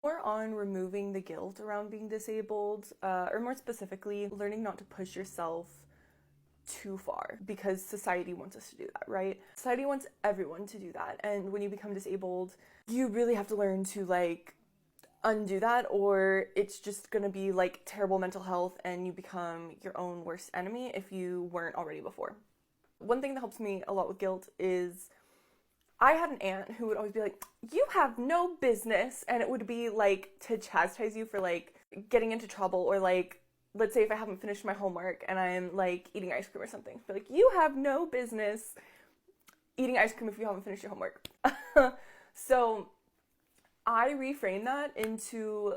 More on removing the guilt around being disabled, or more specifically, learning not to push yourself too far because society wants us to do that, right? Society wants everyone to do that. And when you become disabled, you really have to learn to undo that, or it's just gonna be terrible mental health and you become your own worst enemy if you weren't already before. One thing that helps me a lot with guilt is I had an aunt who would always be like, you have no business, and it would be to chastise you for getting into trouble, or let's say if I haven't finished my homework and I'm eating ice cream or something, be like, you have no business eating ice cream if you haven't finished your homework. So I reframe that into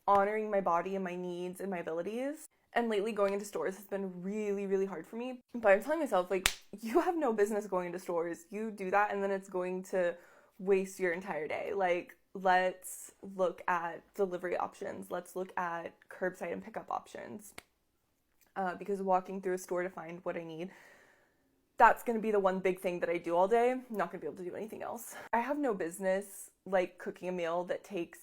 honoring my body and my needs and my abilities. And lately going into stores has been really, really hard for me. But I'm telling myself, you have no business going into stores. You do that and then it's going to waste your entire day. Let's look at delivery options. Let's look at curbside and pickup options. Because walking through a store to find what I need, that's going to be the one big thing that I do all day. I'm not going to be able to do anything else. I have no business cooking a meal that takes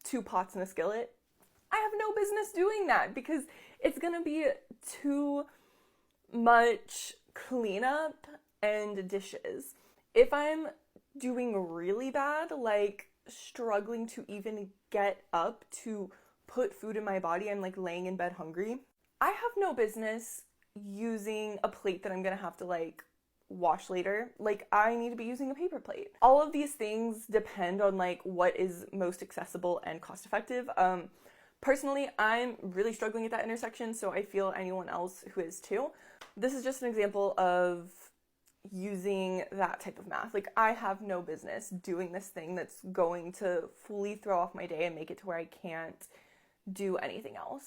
2 pots and a skillet. I have no business doing that because it's going to be too much cleanup and dishes. If I'm doing really bad, struggling to even get up to put food in my body, I'm laying in bed hungry, I have no business using a plate that I'm going to have to wash later. I need to be using a paper plate. All of these things depend on what is most accessible and cost effective. Personally, I'm really struggling at that intersection, so I feel anyone else who is too. This is just an example of using that type of math. I have no business doing this thing that's going to fully throw off my day and make it to where I can't do anything else.